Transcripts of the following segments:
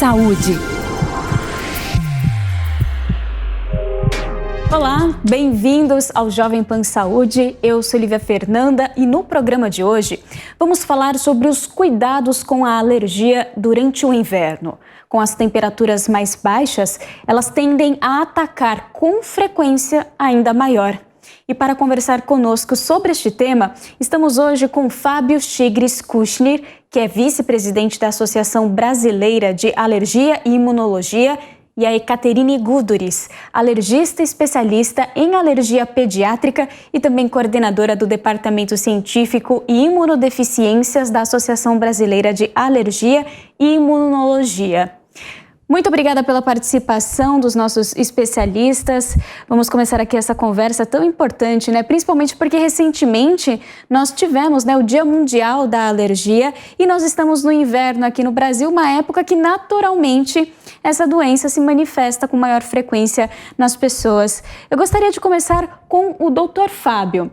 Saúde. Olá, bem-vindos ao Jovem Pan Saúde. Eu sou Lívia Fernanda e no programa de hoje vamos falar sobre os cuidados com a alergia durante o inverno. Com as temperaturas mais baixas, elas tendem a atacar com frequência ainda maior. E para conversar conosco sobre este tema, estamos hoje com Fábio Chigres Kuchner, que é vice-presidente da Associação Brasileira de Alergia e Imunologia, e a Ekaterine Guduris, alergista especialista em alergia pediátrica e também coordenadora do Departamento Científico e Imunodeficiências da Associação Brasileira de Alergia e Imunologia. Muito obrigada pela participação dos nossos especialistas. Vamos começar aqui essa conversa tão importante, né? Principalmente porque recentemente nós tivemos, o Dia Mundial da Alergia e nós estamos no inverno aqui no Brasil, uma época que naturalmente essa doença se manifesta com maior frequência nas pessoas. Eu gostaria de começar com o Dr. Fábio.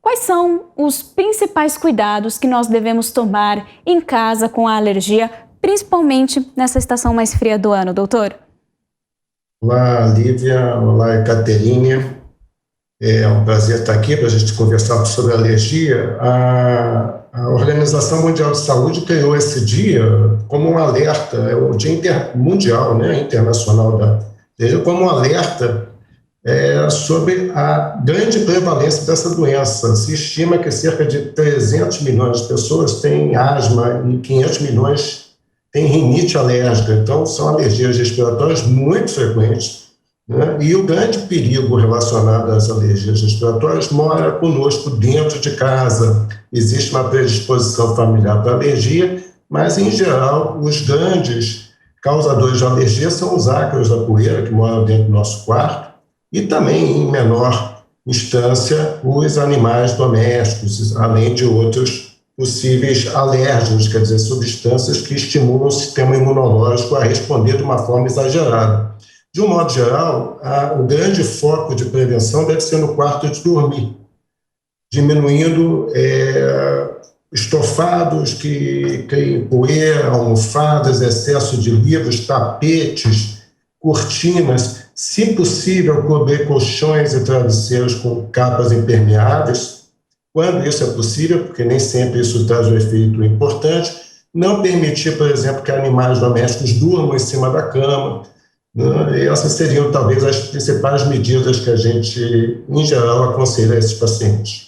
Quais são os principais cuidados que nós devemos tomar em casa com a alergia, principalmente nessa estação mais fria do ano, doutor? Olá, Lívia. Olá, Ekaterine. É um prazer estar aqui para a gente conversar sobre alergia. A Organização Mundial de Saúde criou esse dia como um alerta, é o Dia Mundial, internacional da alergia, como um alerta sobre a grande prevalência dessa doença. Se estima que cerca de 300 milhões de pessoas têm asma e 500 milhões tem rinite alérgica, então são alergias respiratórias muito frequentes, né? E o grande perigo relacionado às alergias respiratórias mora conosco dentro de casa. Existe uma predisposição familiar para alergia, mas em geral os grandes causadores de alergia são os ácaros da poeira que moram dentro do nosso quarto e também em menor instância os animais domésticos, além de outros possíveis alérgenos, quer dizer, substâncias que estimulam o sistema imunológico a responder de uma forma exagerada. De um modo geral, o grande foco de prevenção deve ser no quarto de dormir, diminuindo estofados que criam poeira, almofadas, excesso de livros, tapetes, cortinas, se possível, cobrir colchões e travesseiros com capas impermeáveis. Quando isso é possível, porque nem sempre isso traz um efeito importante, não permitir, por exemplo, que animais domésticos durmam em cima da cama, né? E essas seriam talvez as principais medidas que a gente, em geral, aconselha a esses pacientes.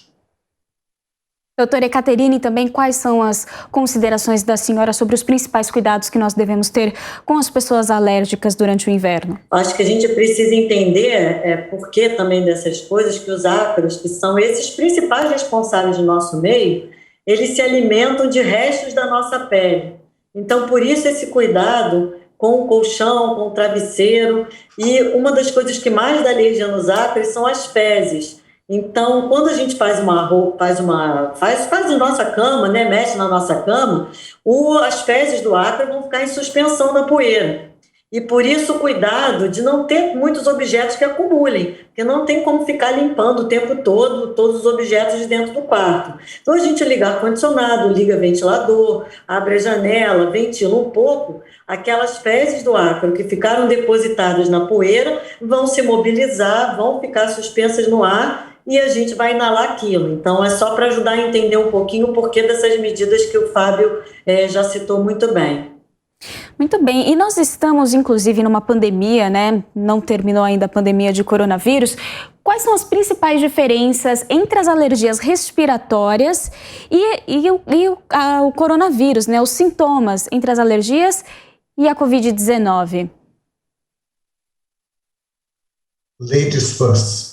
Doutora Ekaterine, também quais são as considerações da senhora sobre os principais cuidados que nós devemos ter com as pessoas alérgicas durante o inverno? Acho que a gente precisa entender por que também dessas coisas, que os ácaros, que são esses principais responsáveis do nosso meio, eles se alimentam de restos da nossa pele. Então, por isso esse cuidado com o colchão, com o travesseiro. E uma das coisas que mais dá alergia nos ácaros são as fezes. Então, quando a gente faz a nossa cama, mexe na nossa cama, as fezes do ácaro vão ficar em suspensão na poeira. E por isso o cuidado de não ter muitos objetos que acumulem, porque não tem como ficar limpando o tempo todo todos os objetos de dentro do quarto. Então a gente liga ar-condicionado, liga ventilador, abre a janela, ventila um pouco, aquelas fezes do ácaro que ficaram depositadas na poeira vão se mobilizar, vão ficar suspensas no ar e a gente vai inalar aquilo. Então é só para ajudar a entender um pouquinho o porquê dessas medidas que o Fábio já citou muito bem. Muito bem, e nós estamos inclusive numa pandemia, não terminou ainda a pandemia de coronavírus. Quais são as principais diferenças entre as alergias respiratórias e o coronavírus, os sintomas entre as alergias e a Covid-19? Ladies first.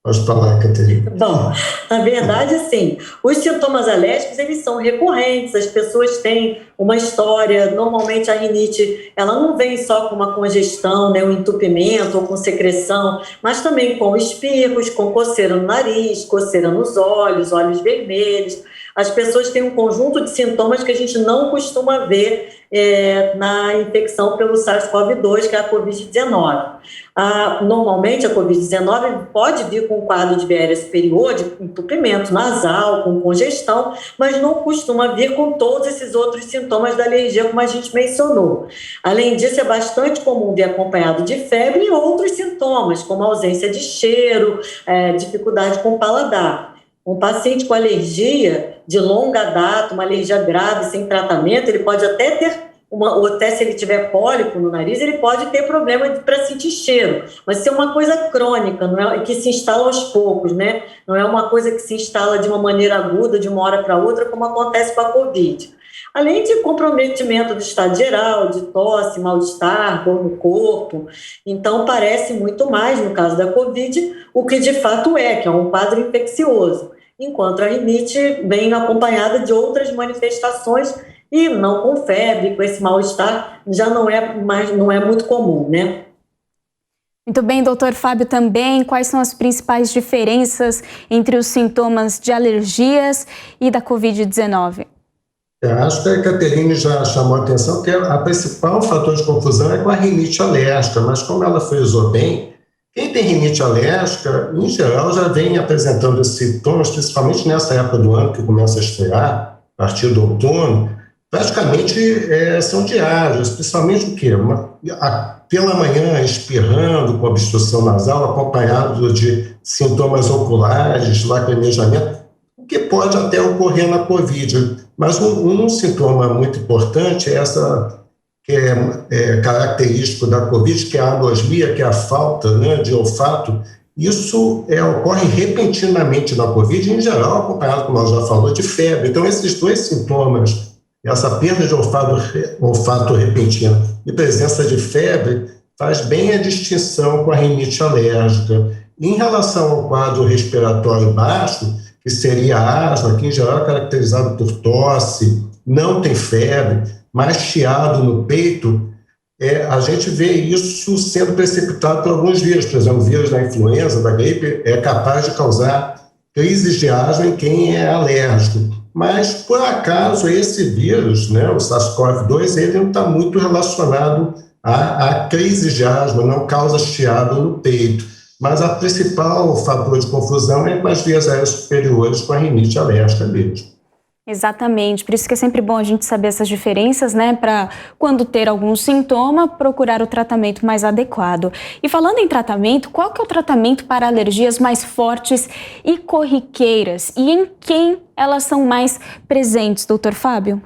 Pode falar, Ekaterine. Bom, na verdade, sim, os sintomas alérgicos, eles são recorrentes, as pessoas têm uma história, normalmente a rinite, ela não vem só com uma congestão, um entupimento ou com secreção, mas também com espirros, com coceira no nariz, coceira nos olhos, olhos vermelhos. as pessoas têm um conjunto de sintomas que a gente não costuma ver na infecção pelo SARS-CoV-2, que é a Covid-19. Normalmente, a Covid-19 pode vir com um quadro de viéria superior, de entupimento nasal, com congestão, mas não costuma vir com todos esses outros sintomas da alergia, como a gente mencionou. Além disso, é bastante comum vir acompanhado de febre e outros sintomas, como ausência de cheiro, dificuldade com o paladar. Um paciente com alergia de longa data, uma alergia grave, sem tratamento, ele pode até ter ou até se ele tiver pólipo no nariz, ele pode ter problema para sentir cheiro, mas se é uma coisa crônica, não é, que se instala aos poucos, né? Não é uma coisa que se instala de uma maneira aguda, de uma hora para outra, como acontece com a Covid. Além de comprometimento do estado geral, de tosse, mal-estar, dor no corpo. Então, parece muito mais, no caso da Covid, o que de fato que é um quadro infeccioso, enquanto a rinite vem acompanhada de outras manifestações e não com febre, com esse mal-estar, já não é muito comum, né? Muito bem, doutor Fábio, também, quais são as principais diferenças entre os sintomas de alergias e da Covid-19? Acho que a Caterine já chamou a atenção que a principal fator de confusão é com a rinite alérgica, mas como ela frisou bem, quem tem rinite alérgica, em geral, já vem apresentando esses sintomas, principalmente nessa época do ano que começa a esfriar, a partir do outono, praticamente são diários, principalmente o quê? Pela manhã, espirrando, com obstrução nasal, acompanhado de sintomas oculares, lacrimejamento, o que pode até ocorrer na Covid. Mas um sintoma muito importante é essa, que é característico da Covid, que é a anosmia, que é a falta, né, de olfato. Isso ocorre repentinamente na Covid, em geral, acompanhado, como nós já falou, de febre. Então, esses dois sintomas, essa perda de olfato repentina e presença de febre, faz bem a distinção com a rinite alérgica. Em relação ao quadro respiratório baixo, que seria a asma, que em geral é caracterizado por tosse, não tem febre, mais chiado no peito, a gente vê isso sendo precipitado por alguns vírus. Por exemplo, o vírus da influenza, da gripe, é capaz de causar crises de asma em quem é alérgico. Mas, por acaso, esse vírus, né, o SARS-CoV-2, ele não está muito relacionado a crises de asma, não causa chiado no peito. Mas a principal fator de confusão é com as vias aéreas superiores, com a rinite alérgica mesmo. Exatamente, por isso que é sempre bom a gente saber essas diferenças, né, para quando ter algum sintoma, procurar o tratamento mais adequado. E falando em tratamento, qual que é o tratamento para alergias mais fortes e corriqueiras? E em quem elas são mais presentes, doutor Fábio?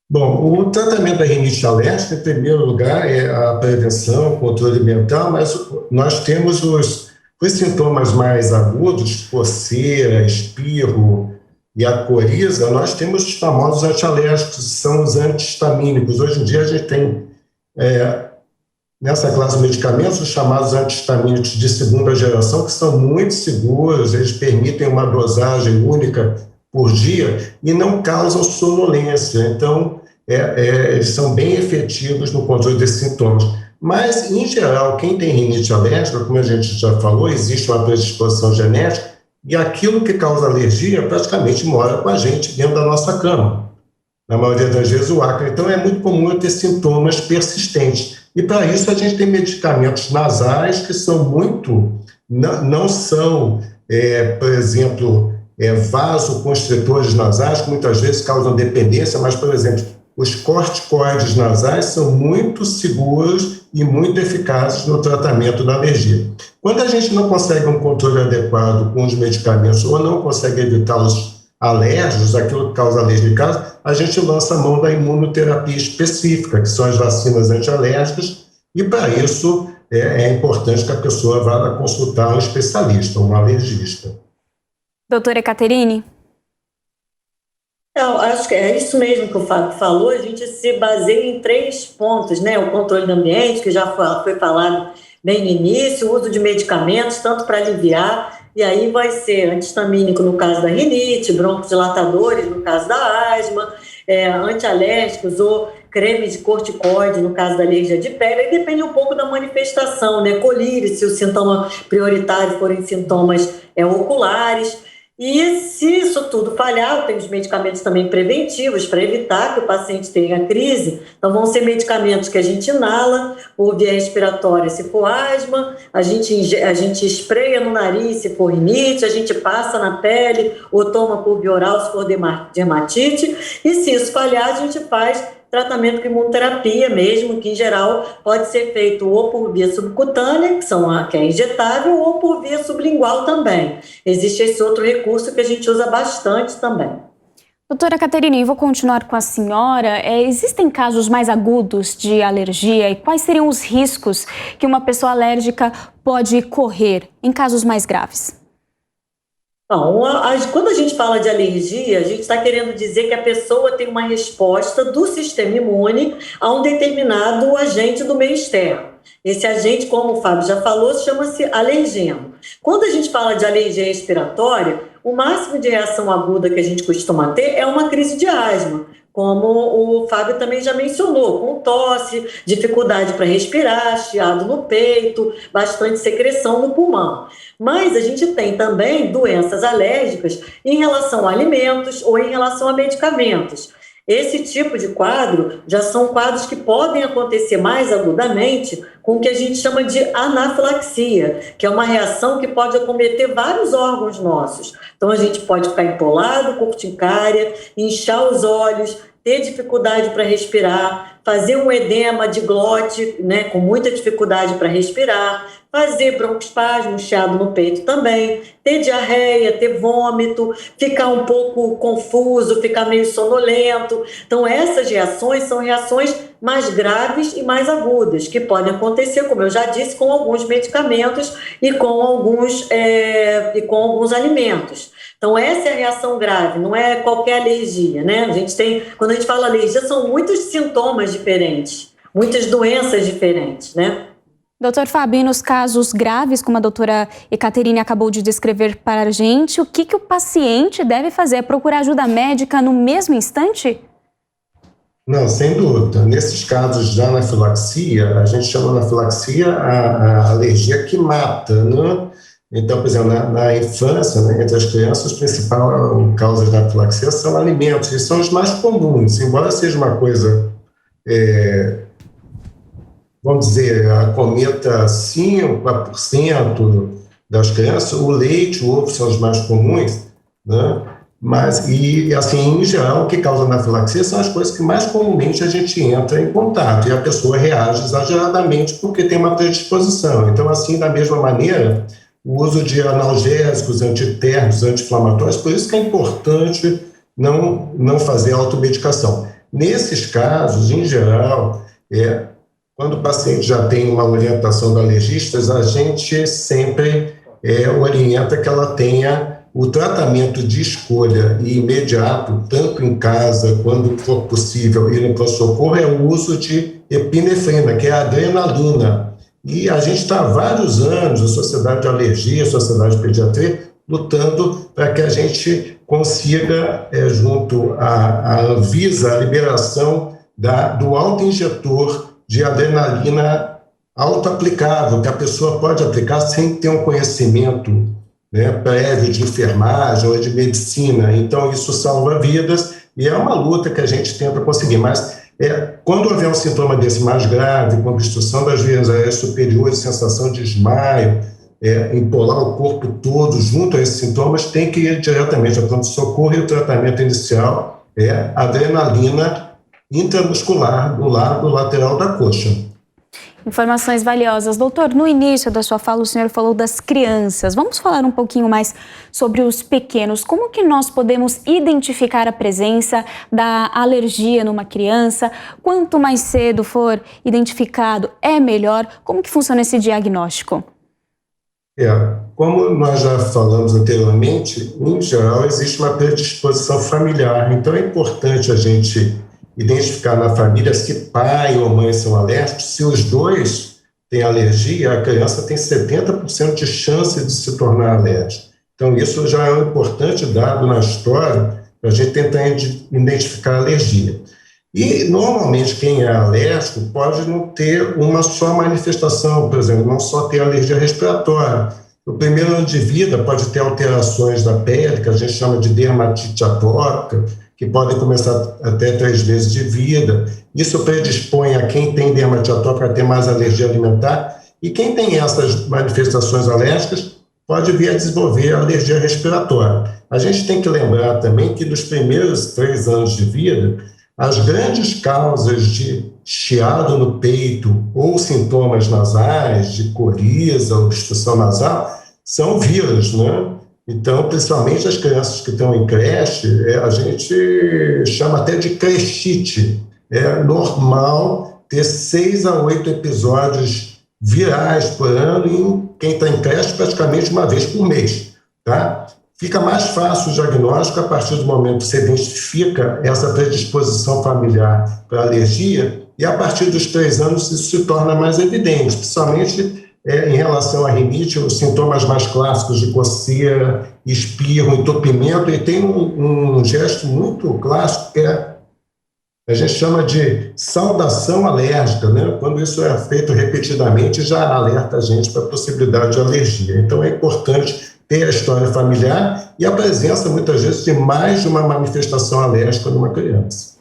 Bom, o tratamento da rinite alérgica, em primeiro lugar, é a prevenção, o controle mental, mas nós temos os sintomas mais agudos, coceira, espirro e a coriza, nós temos os famosos antialérgicos, que são os antihistamínicos. Hoje em dia a gente tem, nessa classe de medicamentos, os chamados antihistamínicos de segunda geração, que são muito seguros, eles permitem uma dosagem única por dia e não causam sonolência. Então, eles são bem efetivos no controle desses sintomas. Mas, em geral, quem tem rinite alérgica, como a gente já falou, existe uma predisposição genética e aquilo que causa alergia praticamente mora com a gente dentro da nossa cama. Na maioria das vezes, o ácaro. Então, é muito comum eu ter sintomas persistentes. E, para isso, a gente tem medicamentos nasais que são não são, por exemplo, vasoconstritores nasais, que muitas vezes causam dependência, mas, por exemplo, os corticoides nasais são muito seguros e muito eficazes no tratamento da alergia. Quando a gente não consegue um controle adequado com os medicamentos ou não consegue evitar os alérgicos, aquilo que causa alergia em casa, a gente lança a mão da imunoterapia específica, que são as vacinas antialérgicas, e para isso é importante que a pessoa vá consultar um especialista, um alergista. Doutora Caterine? Eu acho que é isso mesmo que o Fábio falou, a gente se baseia em 3 pontos, né? O controle do ambiente, que já foi falado bem no início, o uso de medicamentos, tanto para aliviar, e aí vai ser antihistamínico no caso da rinite, broncodilatadores no caso da asma, antialérgicos ou creme de corticoide no caso da alergia de pele, aí depende um pouco da manifestação, né? Colírio, se o sintoma prioritário forem sintomas oculares. E se isso tudo falhar, tem os medicamentos também preventivos para evitar que o paciente tenha crise. Então, vão ser medicamentos que a gente inala por via respiratória se for asma, a gente espreia no nariz se for rinite, a gente passa na pele ou toma por via oral se for dermatite. E se isso falhar, a gente faz tratamento com imunoterapia mesmo, que em geral pode ser feito ou por via subcutânea, que é injetável, ou por via sublingual também. Existe esse outro recurso que a gente usa bastante também. Doutora Caterine, vou continuar com a senhora. Existem casos mais agudos de alergia e quais seriam os riscos que uma pessoa alérgica pode correr em casos mais graves? Bom, quando a gente fala de alergia, a gente está querendo dizer que a pessoa tem uma resposta do sistema imune a um determinado agente do meio externo. Esse agente, como o Fábio já falou, chama-se alergeno. Quando a gente fala de alergia respiratória, o máximo de reação aguda que a gente costuma ter é uma crise de asma, como o Fábio também já mencionou, com tosse, dificuldade para respirar, chiado no peito, bastante secreção no pulmão. Mas a gente tem também doenças alérgicas em relação a alimentos ou em relação a medicamentos. Esse tipo de quadro já são quadros que podem acontecer mais agudamente com o que a gente chama de anafilaxia, que é uma reação que pode acometer vários órgãos nossos. Então, a gente pode ficar empolado, com urticária, inchar os olhos, ter dificuldade para respirar, fazer um edema de glote, né, com muita dificuldade para respirar, fazer broncoespasmo, chiado no peito também, ter diarreia, ter vômito, ficar um pouco confuso, ficar meio sonolento. Então, essas reações são reações mais graves e mais agudas, que podem acontecer, como eu já disse, com alguns medicamentos e com alguns alimentos. Então, essa é a reação grave, não é qualquer alergia, né? Quando a gente fala alergia, são muitos sintomas diferentes, muitas doenças diferentes, né? Doutor Fábio, nos casos graves, como a doutora Caterine acabou de descrever para a gente, o que o paciente deve fazer? Procurar ajuda médica no mesmo instante? Não, sem dúvida. Nesses casos de anafilaxia, a gente chama anafilaxia a alergia que mata, né? Então, por exemplo, na infância, né, entre as crianças, a principal causa de anafilaxia são alimentos, e são os mais comuns, embora seja uma coisa, vamos dizer, acometa 5 a 4% das crianças, o leite, o ovo são os mais comuns, né? Mas, e assim, em geral, o que causa anafilaxia são as coisas que mais comumente a gente entra em contato, e a pessoa reage exageradamente porque tem uma predisposição. Então, assim, da mesma maneira, o uso de analgésicos, antitérmicos, anti-inflamatórios, por isso que é importante não fazer automedicação. Nesses casos, em geral, quando o paciente já tem uma orientação do alergista, a gente sempre orienta que ela tenha o tratamento de escolha e imediato, tanto em casa, quando for possível, ir no pronto-socorro, é o uso de epinefrina, que é a adrenalina. E a gente está há vários anos, a Sociedade de Alergia, a Sociedade de Pediatria, lutando para que a gente consiga, junto à Anvisa, a liberação do autoinjetor de adrenalina auto-aplicável, que a pessoa pode aplicar sem ter um conhecimento, né, prévio de enfermagem ou de medicina. Então, isso salva vidas e é uma luta que a gente tenta conseguir. Mas, quando houver um sintoma desse mais grave, com obstrução das vias aéreas superiores, sensação de desmaio, empolar o corpo todo junto a esses sintomas, tem que ir diretamente ao pronto-socorro, e o tratamento inicial é adrenalina intramuscular do lado lateral da coxa. Informações valiosas. Doutor, no início da sua fala o senhor falou das crianças. Vamos falar um pouquinho mais sobre os pequenos. Como que nós podemos identificar a presença da alergia numa criança? Quanto mais cedo for identificado, é melhor? Como que funciona esse diagnóstico? Como nós já falamos anteriormente, em geral existe uma predisposição familiar. Então é importante a gente identificar na família se pai ou mãe são alérgicos. Se os dois têm alergia, a criança tem 70% de chance de se tornar alérgica. Então, isso já é um importante dado na história para a gente tentar identificar a alergia. E, normalmente, quem é alérgico pode não ter uma só manifestação, por exemplo, não só ter alergia respiratória. No primeiro ano de vida pode ter alterações da pele, que a gente chama de dermatite atópica, que podem começar até 3 meses de vida. Isso predispõe a quem tem dermatite atópica a ter mais alergia alimentar, e quem tem essas manifestações alérgicas pode vir a desenvolver alergia respiratória. A gente tem que lembrar também que nos primeiros 3 anos de vida, as grandes causas de chiado no peito ou sintomas nasais, de coriza, obstrução nasal, são vírus, né? Então, principalmente as crianças que estão em creche, a gente chama até de crechite. É normal ter 6 a 8 episódios virais por ano e quem está em creche praticamente uma vez por mês, tá? Fica mais fácil o diagnóstico a partir do momento que você identifica essa predisposição familiar para alergia e a partir dos 3 anos isso se torna mais evidente, principalmente em relação à rinite, os sintomas mais clássicos de coceira, espirro, entupimento, e tem um gesto muito clássico que a gente chama de saudação alérgica, né? Quando isso é feito repetidamente, já alerta a gente para a possibilidade de alergia. Então é importante ter a história familiar e a presença, muitas vezes, de mais de uma manifestação alérgica numa criança.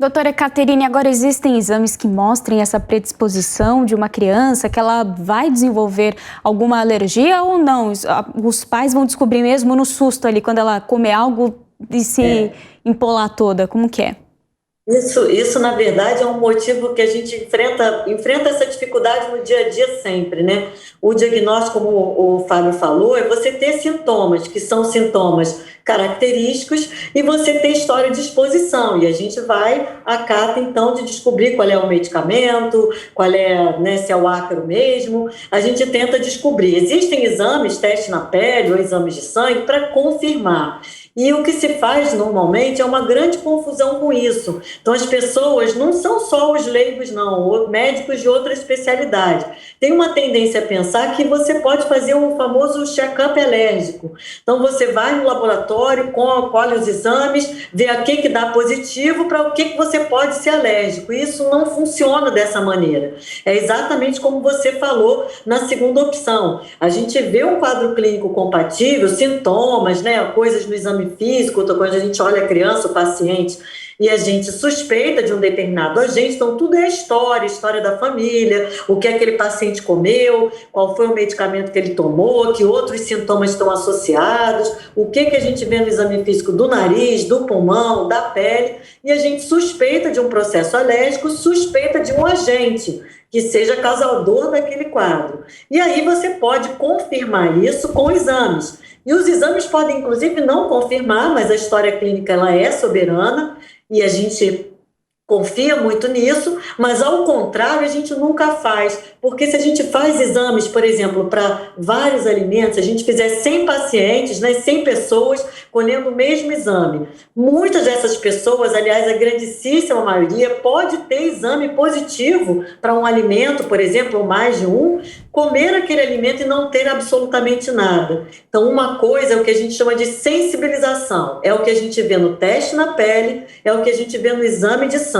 Doutora Caterine, agora existem exames que mostrem essa predisposição de uma criança, que ela vai desenvolver alguma alergia ou não? Os pais vão descobrir mesmo no susto ali, quando ela comer algo e se empolar toda, como que é? Isso, na verdade, é um motivo que a gente enfrenta essa dificuldade no dia a dia sempre, né? O diagnóstico, como o Fábio falou, é você ter sintomas, que são sintomas característicos, e você ter história de exposição. E a gente vai à cata, então, de descobrir qual é o medicamento, qual é, né, se é o ácaro mesmo. A gente tenta descobrir. Existem exames, teste na pele ou exames de sangue, para confirmar. E o que se faz normalmente é uma grande confusão com isso. Então, as pessoas não são só os leigos, não, médicos de outra especialidade. Tem uma tendência a pensar que você pode fazer o famoso check-up alérgico. Então, você vai no laboratório, colhe os exames, vê a que dá positivo para o que você pode ser alérgico. Isso não funciona dessa maneira. É exatamente como você falou na segunda opção. A gente vê um quadro clínico compatível, sintomas, né, coisas no exame físico, quando a gente olha a criança, o paciente, e a gente suspeita de um determinado agente, então tudo é história da família, o que aquele paciente comeu, qual foi o medicamento que ele tomou, que outros sintomas estão associados, o que a gente vê no exame físico do nariz, do pulmão, da pele, e a gente suspeita de um processo alérgico, suspeita de um agente que seja causador daquele quadro. E aí você pode confirmar isso com exames. E os exames podem, inclusive, não confirmar, mas a história clínica ela é soberana e a gente confia muito nisso, mas ao contrário a gente nunca faz, porque se a gente faz exames, por exemplo, para vários alimentos, a gente fizer 100 pacientes, né, 100 pessoas colhendo o mesmo exame, muitas dessas pessoas, aliás, a grandíssima maioria, pode ter exame positivo para um alimento, por exemplo, ou mais de um, comer aquele alimento e não ter absolutamente nada. Então, uma coisa é o que a gente chama de sensibilização, é o que a gente vê no teste na pele, é o que a gente vê no exame de sangue.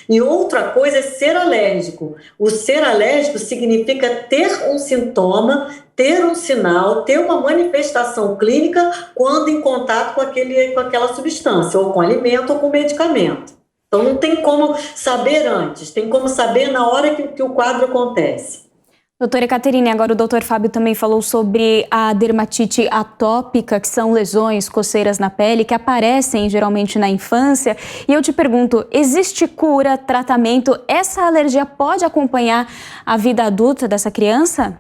E outra coisa é ser alérgico. O ser alérgico significa ter um sintoma, ter um sinal, ter uma manifestação clínica quando em contato com aquela substância, ou com alimento ou com medicamento. Então, não tem como saber antes, tem como saber na hora que o quadro acontece. Doutora Caterine, agora o doutor Fábio também falou sobre a dermatite atópica, que são lesões, coceiras na pele, que aparecem geralmente na infância. E eu te pergunto, existe cura, tratamento? Essa alergia pode acompanhar a vida adulta dessa criança?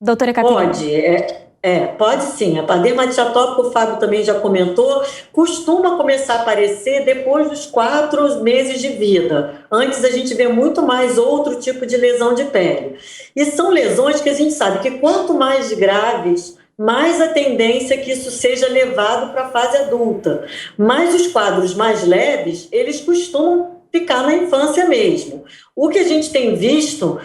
Doutora Caterine. Pode, pode sim. A dermatite atópica, o Fábio também já comentou, costuma começar a aparecer depois dos 4 meses de vida. Antes a gente vê muito mais outro tipo de lesão de pele. E são lesões que a gente sabe que quanto mais graves, mais a tendência é que isso seja levado para a fase adulta. Mas os quadros mais leves, eles costumam ficar na infância mesmo. O que a gente tem visto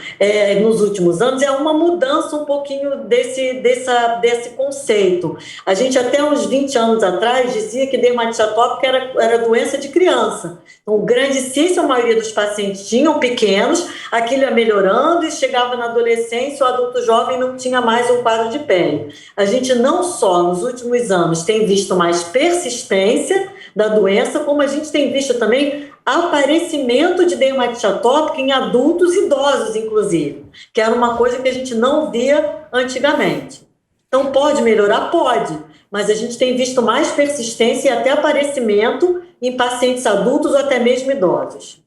nos últimos anos é uma mudança um pouquinho desse conceito. A gente até uns 20 anos atrás dizia que dermatite atópica era doença de criança. Então, grandíssima maioria dos pacientes tinham pequenos, aquilo ia melhorando e chegava na adolescência, o adulto jovem não tinha mais um quadro de pele. A gente não só nos últimos anos tem visto mais persistência da doença, como a gente tem visto também aparecimento de dermatite atópica em adultos idosos, inclusive, que era uma coisa que a gente não via antigamente. Então, pode melhorar? Pode, mas a gente tem visto mais persistência e até aparecimento em pacientes adultos ou até mesmo idosos.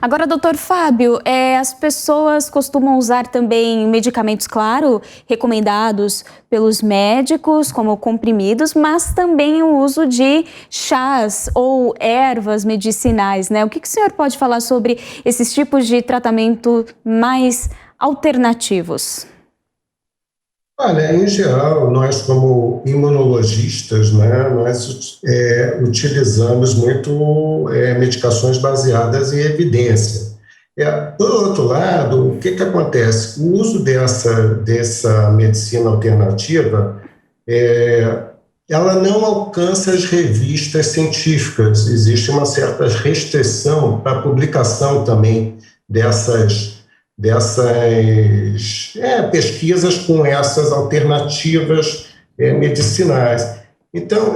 Agora, doutor Fábio, as pessoas costumam usar também medicamentos, claro, recomendados pelos médicos, como comprimidos, mas também o uso de chás ou ervas medicinais, né? O que o senhor pode falar sobre esses tipos de tratamento mais alternativos? Olha, em geral, nós como imunologistas, né, nós utilizamos muito medicações baseadas em evidência. Por outro lado, o que acontece? O uso dessa medicina alternativa, ela não alcança as revistas científicas. Existe uma certa restrição para a publicação também dessas pesquisas com essas alternativas medicinais. Então,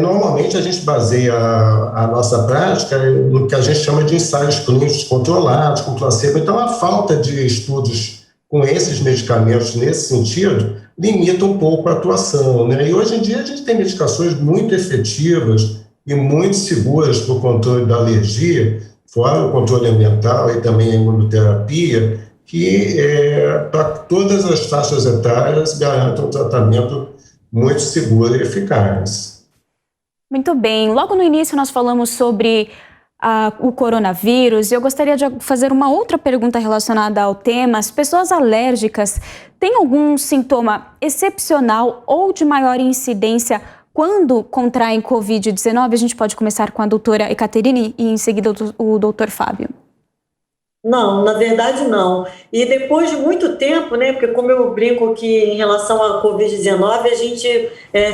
normalmente a gente baseia a nossa prática no que a gente chama de ensaios clínicos controlados, com placebo. Então, a falta de estudos com esses medicamentos nesse sentido limita um pouco a atuação, né? E hoje em dia a gente tem medicações muito efetivas e muito seguras para o controle da alergia, fora o controle ambiental e também a imunoterapia, que para todas as faixas etárias garantam um tratamento muito seguro e eficaz. Muito bem. Logo no início nós falamos sobre o coronavírus e eu gostaria de fazer uma outra pergunta relacionada ao tema. As pessoas alérgicas têm algum sintoma excepcional ou de maior incidência quando contraem Covid-19? A gente pode começar com a doutora Ekaterine e em seguida o doutor Fábio. Não, na verdade não. E depois de muito tempo, né, porque como eu brinco que em relação à Covid-19, a gente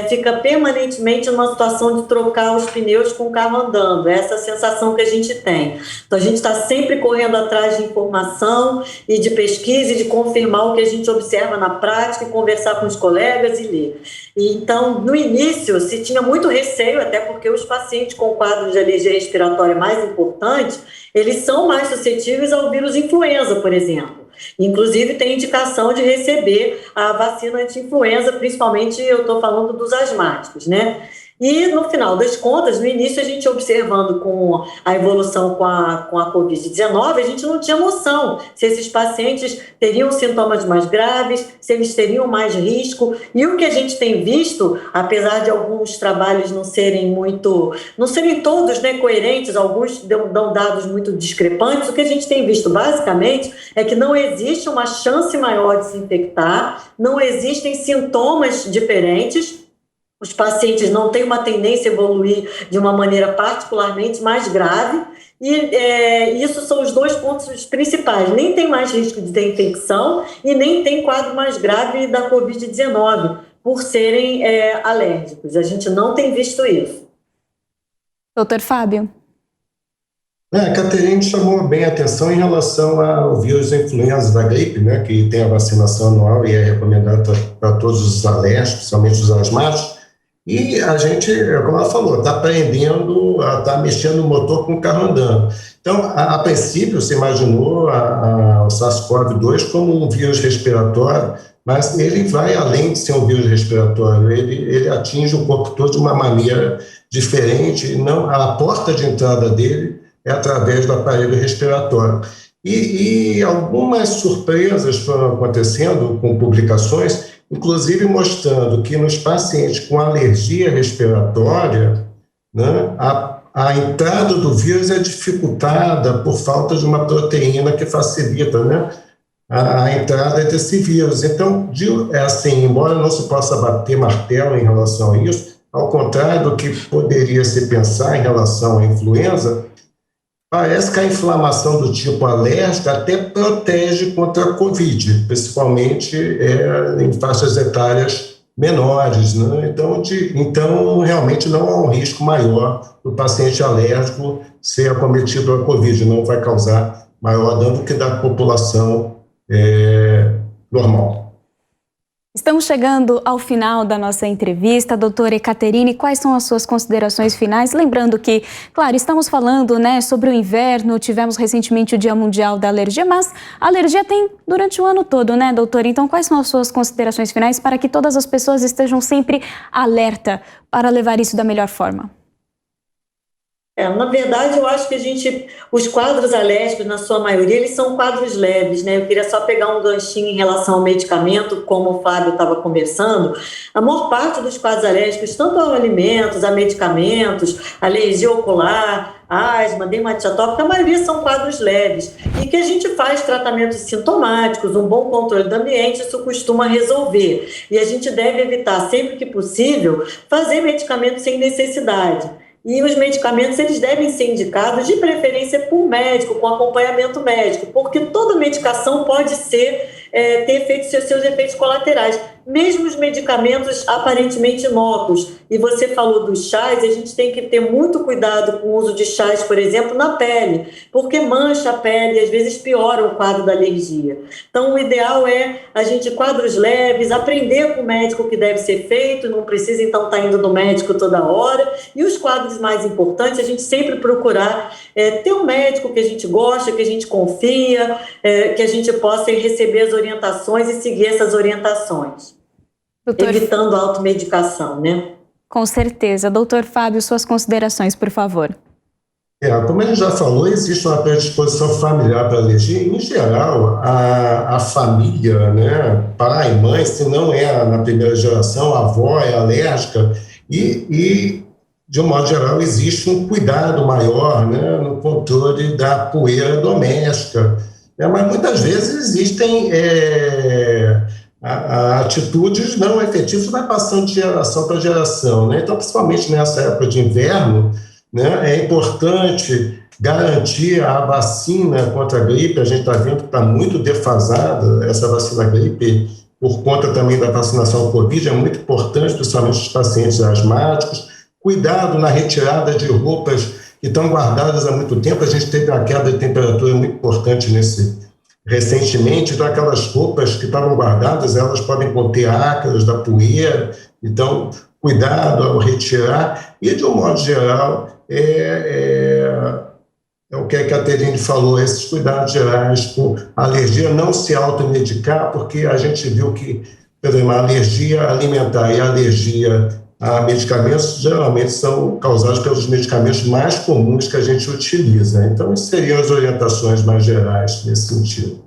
fica permanentemente numa situação de trocar os pneus com o carro andando, essa é a sensação que a gente tem. Então a gente está sempre correndo atrás de informação e de pesquisa e de confirmar o que a gente observa na prática e conversar com os colegas e ler. E, então, no início, se tinha muito receio, até porque os pacientes com quadro de alergia respiratória mais importante, eles são mais suscetíveis ao vírus influenza, por exemplo. Inclusive, tem indicação de receber a vacina anti-influenza, principalmente eu estou falando dos asmáticos, né? E, no final das contas, no início, a gente observando com a evolução com a Covid-19, a gente não tinha noção se esses pacientes teriam sintomas mais graves, se eles teriam mais risco. E o que a gente tem visto, apesar de alguns trabalhos não serem todos, né, coerentes, alguns dão dados muito discrepantes, o que a gente tem visto, basicamente, é que não existe uma chance maior de se infectar, não existem sintomas diferentes. Os pacientes não têm uma tendência a evoluir de uma maneira particularmente mais grave e isso são os dois pontos principais. Nem tem mais risco de ter infecção e nem tem quadro mais grave da Covid-19 por serem alérgicos. A gente não tem visto isso. Doutor Fábio. A Caterine chamou bem a atenção em relação ao vírus influenza da gripe, né, que tem a vacinação anual e é recomendado para todos os alérgicos, principalmente os asmáticos. E a gente, como ela falou, está aprendendo, está mexendo no motor com o carro andando. Então, a princípio, se imaginou o SARS-CoV-2 como um vírus respiratório, mas ele vai além de ser um vírus respiratório, ele atinge o corpo todo de uma maneira diferente, não, a porta de entrada dele é através do aparelho respiratório. E algumas surpresas foram acontecendo com publicações, inclusive mostrando que nos pacientes com alergia respiratória, né, a entrada do vírus é dificultada por falta de uma proteína que facilita, né, a entrada desse vírus. Então, assim, embora não se possa bater martelo em relação a isso, ao contrário do que poderia se pensar em relação à influenza, Parece que a inflamação do tipo alérgico até protege contra a Covid, principalmente em faixas etárias menores, né? Então, realmente não há um risco maior do paciente alérgico ser acometido pela Covid, não vai causar maior dano do que da população normal. Estamos chegando ao final da nossa entrevista. Doutora Ekaterine, quais são as suas considerações finais? Lembrando que, claro, estamos falando, sobre o inverno, tivemos recentemente o Dia Mundial da Alergia, mas a alergia tem durante o ano todo, né, doutora? Então, quais são as suas considerações finais para que todas as pessoas estejam sempre alerta para levar isso da melhor forma? Na verdade, eu acho que os quadros alérgicos, na sua maioria, eles são quadros leves, né? Eu queria só pegar um ganchinho em relação ao medicamento, como o Fábio estava conversando. A maior parte dos quadros alérgicos, tanto a alimentos, a medicamentos, alergia ocular, asma, dermatite atópica, a maioria são quadros leves. E que a gente faz tratamentos sintomáticos, um bom controle do ambiente, isso costuma resolver. E a gente deve evitar, sempre que possível, fazer medicamentos sem necessidade. E os medicamentos, eles devem ser indicados de preferência por médico, com acompanhamento médico, porque toda medicação pode ter seus efeitos colaterais, mesmo os medicamentos aparentemente inócuos. E você falou dos chás, a gente tem que ter muito cuidado com o uso de chás, por exemplo, na pele, porque mancha a pele e às vezes piora o quadro da alergia. Então, o ideal é quadros leves, aprender com o médico o que deve ser feito, não precisa então estar indo no médico toda hora. E os quadros mais importantes, a gente sempre procurar ter um médico que a gente gosta, que a gente confia, que a gente possa receber as orientações e seguir essas orientações. Evitando a automedicação, né? Com certeza. Doutor Fábio, suas considerações, por favor. Como a gente já falou, existe uma predisposição familiar para alergia. Em geral, a família, né, pai, mãe, se não é na primeira geração, a avó é alérgica e de um modo geral, existe um cuidado maior, né, no controle da poeira doméstica. Mas muitas vezes existem atitudes não efetivas que vai passando de geração para geração, né? Então, principalmente nessa época de inverno, né, é importante garantir a vacina contra a gripe. A gente está vendo que está muito defasada essa vacina gripe, por conta também da vacinação Covid, é muito importante, principalmente os pacientes asmáticos. Cuidado na retirada de roupas que estão guardadas há muito tempo. A gente teve uma queda de temperatura muito importante recentemente, então aquelas roupas que estavam guardadas, elas podem conter ácaros da poeira, então cuidado ao retirar. E de um modo geral, é o que a Ekaterine falou, esses cuidados gerais com a alergia, não se automedicar, porque a gente viu que, por exemplo, a alergia alimentar e a alergia a medicamentos geralmente são causados pelos medicamentos mais comuns que a gente utiliza. Então, essas seriam as orientações mais gerais nesse sentido.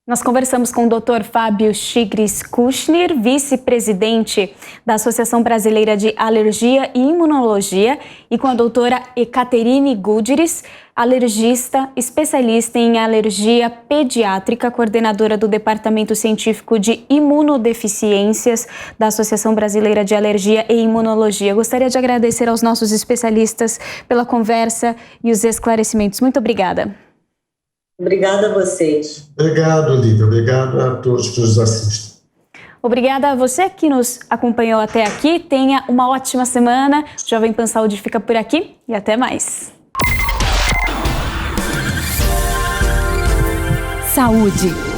Nós conversamos com o Dr. Fábio Chigris Kushner, vice-presidente da Associação Brasileira de Alergia e Imunologia, e com a doutora Ekaterine Gudris, alergista, especialista em alergia pediátrica, coordenadora do Departamento Científico de Imunodeficiências da Associação Brasileira de Alergia e Imunologia. Gostaria de agradecer aos nossos especialistas pela conversa e os esclarecimentos. Muito obrigada. Obrigada a vocês. Obrigado, Lívia. Obrigado a todos que nos assistem. Obrigada a você que nos acompanhou até aqui. Tenha uma ótima semana. Jovem Pan Saúde fica por aqui e até mais. Saúde.